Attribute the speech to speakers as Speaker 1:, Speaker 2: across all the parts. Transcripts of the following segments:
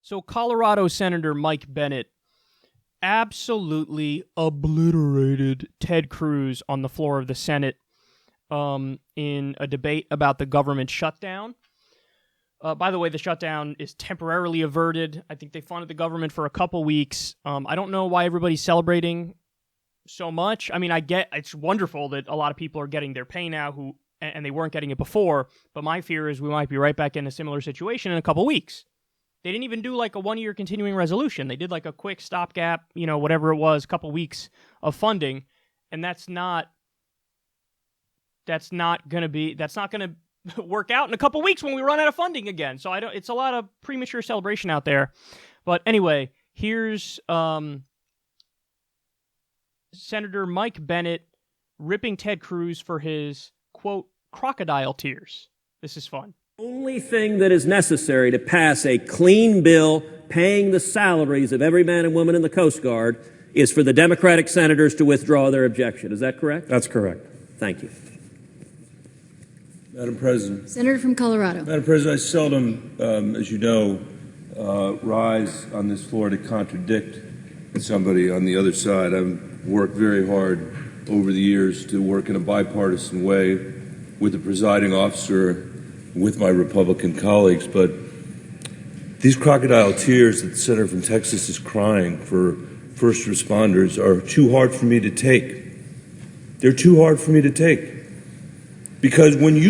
Speaker 1: So Colorado Senator Mike Bennett absolutely obliterated Ted Cruz on the floor of the Senate in a debate about the government shutdown. By the way, the shutdown is temporarily averted. I think they funded the government for a couple weeks. I don't know why everybody's celebrating so much. I mean, I get it's wonderful that a lot of people are getting their pay now and they weren't getting it before, but my fear is we might be right back in a similar situation in a couple weeks. They didn't even do like a 1-year continuing resolution. They did like a quick stopgap, whatever it was, couple weeks of funding, and that's not going to work out in a couple weeks when we run out of funding again. So it's a lot of premature celebration out there. But anyway, here's Senator Mike Bennett ripping Ted Cruz for his, quote, crocodile tears. This is fun.
Speaker 2: Only thing that is necessary to pass a clean bill paying the salaries of every man and woman in the Coast Guard is for the Democratic senators to withdraw their objection. Is that correct?
Speaker 3: That's correct.
Speaker 2: Thank you.
Speaker 4: Madam President.
Speaker 5: Senator from Colorado.
Speaker 4: Madam President, I seldom, as you know, rise on this floor to contradict somebody on the other side. I've worked very hard over the years to work in a bipartisan way with the presiding officer, with my Republican colleagues, but these crocodile tears that the senator from Texas is crying for first responders are too hard for me to take. They're too hard for me to take. Because when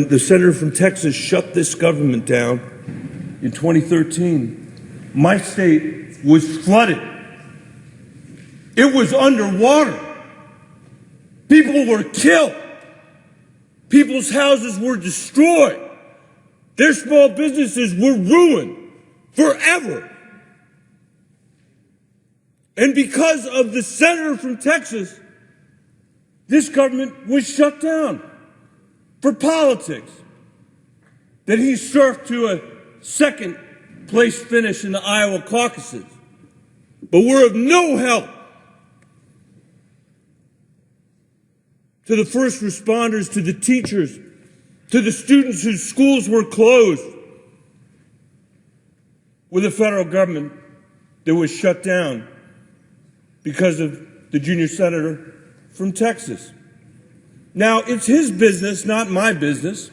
Speaker 4: the senator from Texas shut this government down in 2013, my state was flooded. It was underwater. People were killed. People's houses were destroyed. Their small businesses were ruined forever. And because of the senator from Texas, this government was shut down for politics. That he surfed to a second place finish in the Iowa caucuses. But we're of no help to the first responders, to the teachers, to the students whose schools were closed, with a federal government that was shut down because of the junior senator from Texas. Now, it's his business, not my business,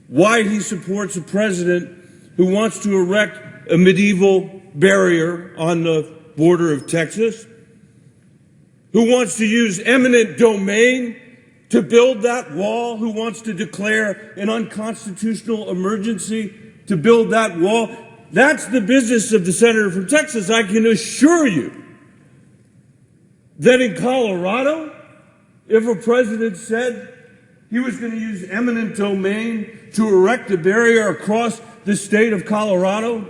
Speaker 4: why he supports a president who wants to erect a medieval barrier on the border of Texas, who wants to use eminent domain to build that wall, who wants to declare an unconstitutional emergency to build that wall. That's the business of the senator from Texas. I can assure you that in Colorado, if a president said he was going to use eminent domain to erect a barrier across the state of Colorado,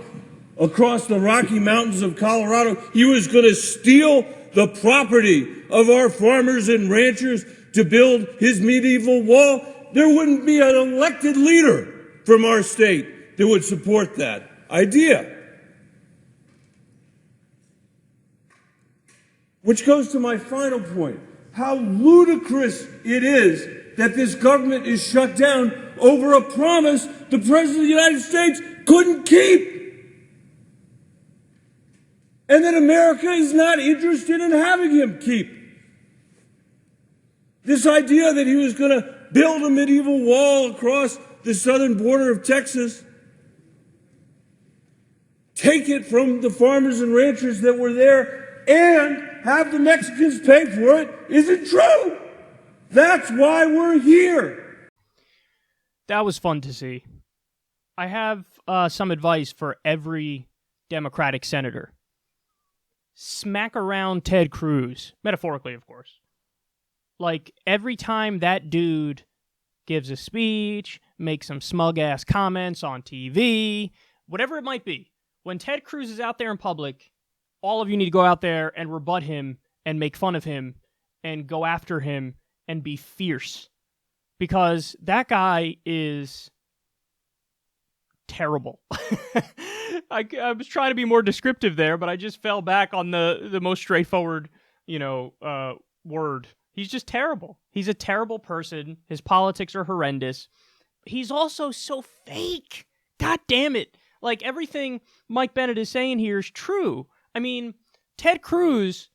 Speaker 4: across the Rocky Mountains of Colorado, he was going to steal the property of our farmers and ranchers to build his medieval wall, there wouldn't be an elected leader from our state that would support that idea. Which goes to my final point, how ludicrous it is that this government is shut down over a promise the President of the United States couldn't keep. And that America is not interested in having him keep. This idea that he was going to build a medieval wall across the southern border of Texas, take it from the farmers and ranchers that were there, and have the Mexicans pay for it, isn't true. That's why we're here.
Speaker 1: That was fun to see. I have some advice for every Democratic senator. Smack around Ted Cruz, metaphorically, of course. Like, every time that dude gives a speech, makes some smug-ass comments on TV, whatever it might be, when Ted Cruz is out there in public, all of you need to go out there and rebut him and make fun of him and go after him and be fierce. Because that guy is terrible. I was trying to be more descriptive there, but I just fell back on the most straightforward, word. He's just terrible. He's a terrible person. His politics are horrendous. He's also so fake. God damn it. Like, everything Mike Bennett is saying here is true. I mean, Ted Cruz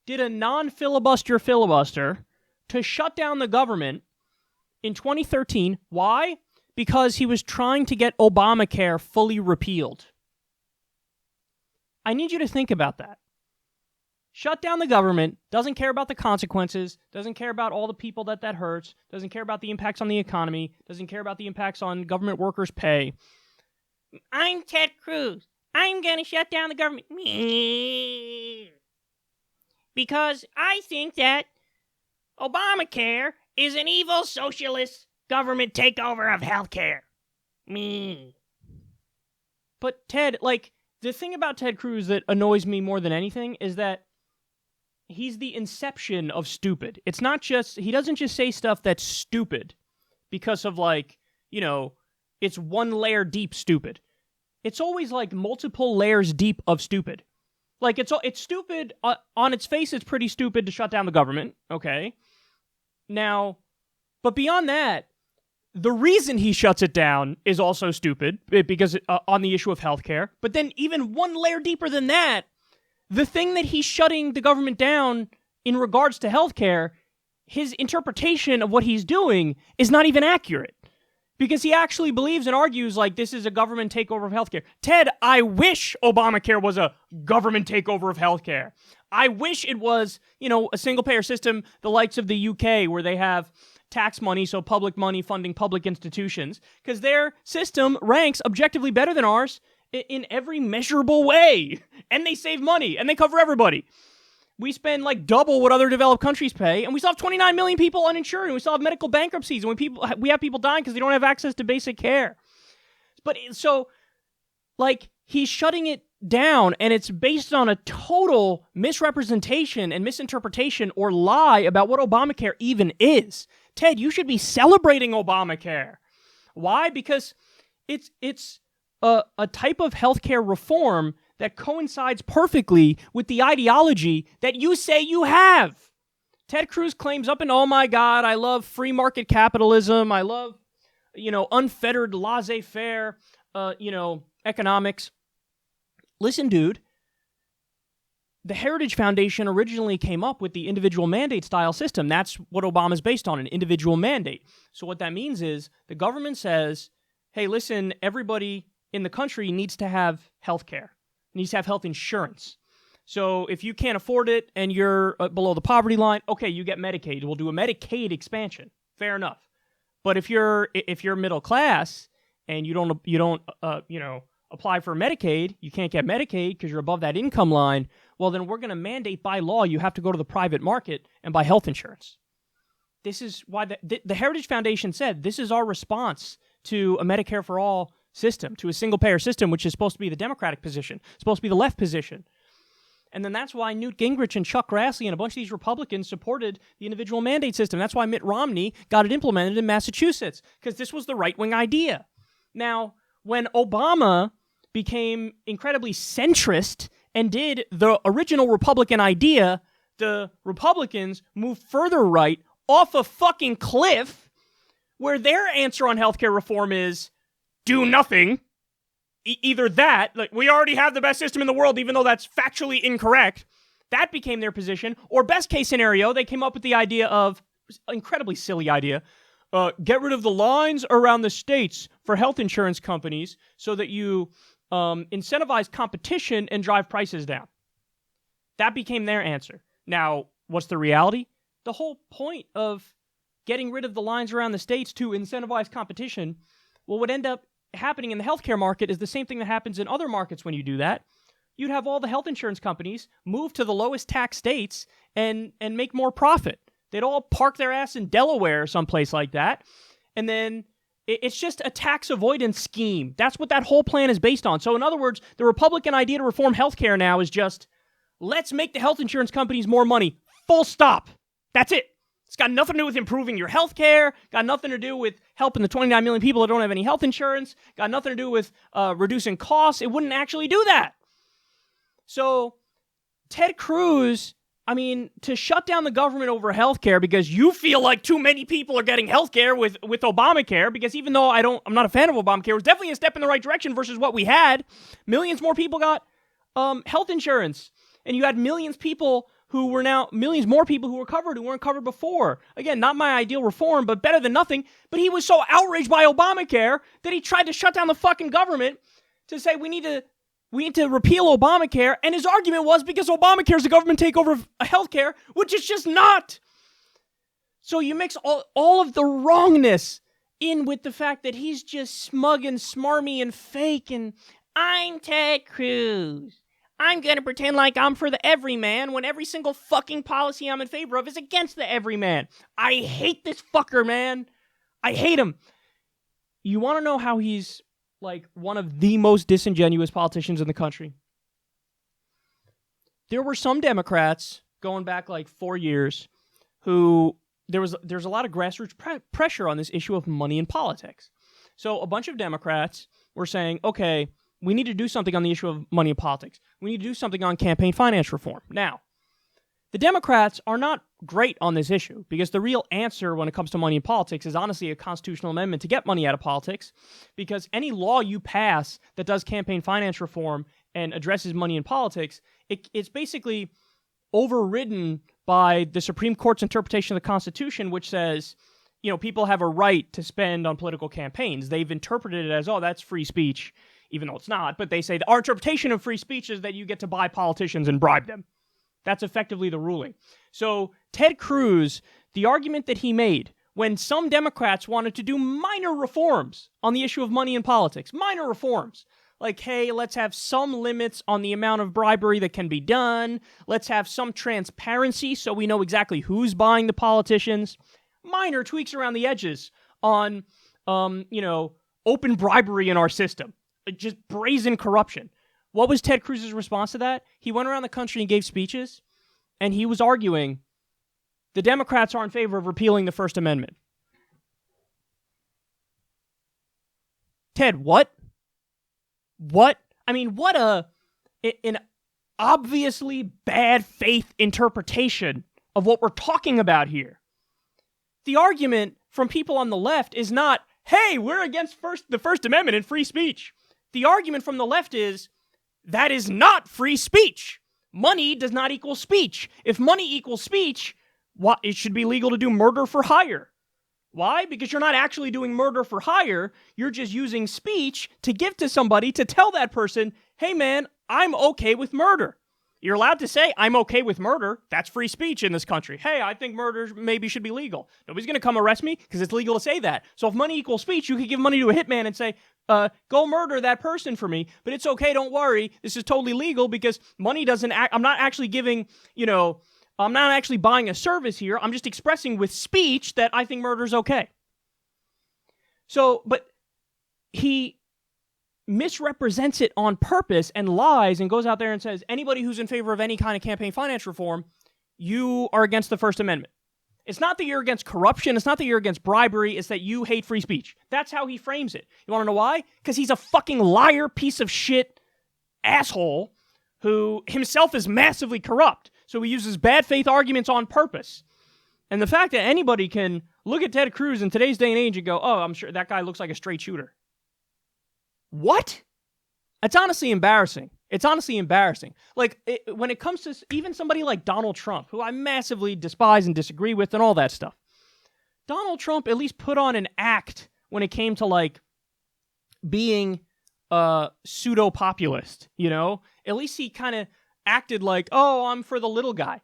Speaker 1: did a non-filibuster filibuster to shut down the government in 2013. Why? Because he was trying to get Obamacare fully repealed. I need you to think about that. Shut down the government, doesn't care about the consequences, doesn't care about all the people that hurts, doesn't care about the impacts on the economy, doesn't care about the impacts on government workers' pay. I'm Ted Cruz. I'm going to shut down the government. Because I think that Obamacare is an evil socialist government takeover of healthcare. But Ted, like, the thing about Ted Cruz that annoys me more than anything is that he's the inception of stupid. It's not just, he doesn't just say stuff that's stupid because of, like, you know, it's one layer deep stupid. It's always like multiple layers deep of stupid. Like, it's stupid, on its face it's pretty stupid to shut down the government, okay? Now, but beyond that, the reason he shuts it down is also stupid, because on the issue of healthcare. But then even one layer deeper than that, the thing that he's shutting the government down in regards to healthcare, his interpretation of what he's doing is not even accurate. Because he actually believes and argues like this is a government takeover of healthcare. Ted, I wish Obamacare was a government takeover of healthcare. I wish it was, you know, a single-payer system, the likes of the UK, where they have tax money, so public money funding public institutions, because their system ranks objectively better than ours in every measurable way. And they save money, and they cover everybody. We spend like double what other developed countries pay, and we still have 29 million people uninsured, and we still have medical bankruptcies, and we have people dying because they don't have access to basic care. But so, like, he's shutting it down, and it's based on a total misrepresentation and misinterpretation or lie about what Obamacare even is. Ted, you should be celebrating Obamacare. Why? Because it's a type of healthcare reform that coincides perfectly with the ideology that you say you have. Ted Cruz claims up and, oh my God, I love free market capitalism. I love, you know, unfettered laissez-faire, economics. Listen, dude, the Heritage Foundation originally came up with the individual mandate style system. That's what Obama's based on, an individual mandate. So what that means is the government says, hey, listen, everybody in the country needs to have health care, needs to have health insurance. So if you can't afford it and you're below the poverty line, okay, you get Medicaid. We'll do a Medicaid expansion. Fair enough. But if you're middle class and you don't apply for Medicaid, you can't get Medicaid because you're above that income line, well, then we're going to mandate by law you have to go to the private market and buy health insurance. This is why the Heritage Foundation said this is our response to a Medicare for all system, to a single-payer system, which is supposed to be the Democratic position, supposed to be the left position. And then that's why Newt Gingrich and Chuck Grassley and a bunch of these Republicans supported the individual mandate system. That's why Mitt Romney got it implemented in Massachusetts, because this was the right-wing idea. Now, when Obama became incredibly centrist and did the original Republican idea, the Republicans moved further right off a fucking cliff, where their answer on healthcare reform is do nothing. Either that, like, we already have the best system in the world, even though that's factually incorrect. That became their position. Or best case scenario, they came up with the idea of, incredibly silly idea, get rid of the lines around the states for health insurance companies so that you incentivize competition and drive prices down. That became their answer. Now, what's the reality? The whole point of getting rid of the lines around the states to incentivize competition, well, what end up happening in the healthcare market is the same thing that happens in other markets when you do that. You'd have all the health insurance companies move to the lowest tax states and make more profit. They'd all park their ass in Delaware or someplace like that. And then it's just a tax avoidance scheme. That's what that whole plan is based on. So in other words, the Republican idea to reform healthcare now is just, let's make the health insurance companies more money. Full stop. That's it. It's got nothing to do with improving your health care, got nothing to do with helping the 29 million people that don't have any health insurance, got nothing to do with reducing costs. It wouldn't actually do that. So Ted Cruz to shut down the government over healthcare because you feel like too many people are getting healthcare with Obamacare, because even though I'm not a fan of Obamacare, it was definitely a step in the right direction versus what we had. Millions more people got health insurance, and you had millions more people who were covered who weren't covered before. Again, not my ideal reform, but better than nothing. But he was so outraged by Obamacare that he tried to shut down the fucking government to say we need to repeal Obamacare, and his argument was because Obamacare is the government takeover of healthcare, which is just not. So you mix all of the wrongness in with the fact that he's just smug and smarmy and fake, and I'm Ted Cruz. I'm going to pretend like I'm for the everyman when every single fucking policy I'm in favor of is against the everyman. I hate this fucker, man. I hate him. You want to know how he's like one of the most disingenuous politicians in the country? There were some Democrats going back like 4 years who there's a lot of grassroots pressure on this issue of money in politics. So a bunch of Democrats were saying, okay, we need to do something on the issue of money in politics. We need to do something on campaign finance reform. Now, the Democrats are not great on this issue because the real answer when it comes to money in politics is honestly a constitutional amendment to get money out of politics, because any law you pass that does campaign finance reform and addresses money in politics, it's basically overridden by the Supreme Court's interpretation of the Constitution, which says, people have a right to spend on political campaigns. They've interpreted it as, that's free speech, even though it's not. But they say our interpretation of free speech is that you get to buy politicians and bribe them. That's effectively the ruling. So Ted Cruz, the argument that he made when some Democrats wanted to do minor reforms on the issue of money in politics, minor reforms, like, hey, let's have some limits on the amount of bribery that can be done. Let's have some transparency so we know exactly who's buying the politicians. Minor tweaks around the edges on, open bribery in our system. Just brazen corruption. What was Ted Cruz's response to that? He went around the country and gave speeches, and he was arguing the Democrats are in favor of repealing the First Amendment. Ted, what? What? What an obviously bad faith interpretation of what we're talking about here. The argument from people on the left is not, hey, we're against the First Amendment and free speech. The argument from the left is, that is not free speech. Money does not equal speech. If money equals speech, it should be legal to do murder for hire. Why? Because you're not actually doing murder for hire. You're just using speech to give to somebody to tell that person, hey man, I'm okay with murder. You're allowed to say, I'm okay with murder. That's free speech in this country. Hey, I think murder maybe should be legal. Nobody's going to come arrest me because it's legal to say that. So if money equals speech, you could give money to a hitman and say, go murder that person for me. But it's okay, don't worry. This is totally legal because money doesn't I'm not actually giving, I'm not actually buying a service here. I'm just expressing with speech that I think murder is okay. So, but he misrepresents it on purpose and lies and goes out there and says, anybody who's in favor of any kind of campaign finance reform, you are against the First Amendment. It's not that you're against corruption. It's not that you're against bribery. It's that you hate free speech. That's how he frames it. You want to know why? Because he's a fucking liar, piece of shit, asshole who himself is massively corrupt. So he uses bad faith arguments on purpose. And the fact that anybody can look at Ted Cruz in today's day and age and go, I'm sure that guy looks like a straight shooter. What? It's honestly embarrassing. It's honestly embarrassing. When it comes to even somebody like Donald Trump, who I massively despise and disagree with and all that stuff, Donald Trump at least put on an act when it came to being a pseudo-populist, At least he kind of acted like, I'm for the little guy.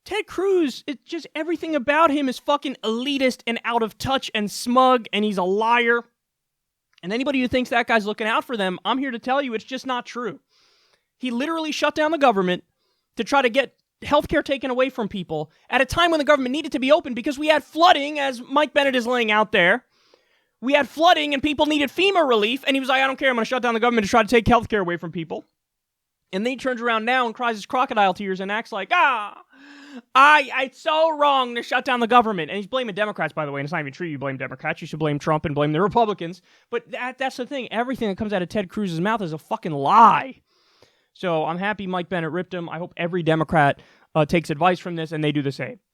Speaker 1: Ted Cruz, it's just everything about him is fucking elitist and out of touch and smug, and he's a liar. And anybody who thinks that guy's looking out for them, I'm here to tell you it's just not true. He literally shut down the government to try to get healthcare taken away from people at a time when the government needed to be open because we had flooding, as Mike Bennett is laying out there. We had flooding and people needed FEMA relief, and he was like, I don't care, I'm going to shut down the government to try to take healthcare away from people. And then he turns around now and cries his crocodile tears and acts like, it's so wrong to shut down the government. And he's blaming Democrats, by the way, and it's not even true you blame Democrats. You should blame Trump and blame the Republicans. But that's the thing. Everything that comes out of Ted Cruz's mouth is a fucking lie. So I'm happy Mike Bennett ripped him. I hope every Democrat takes advice from this, and they do the same.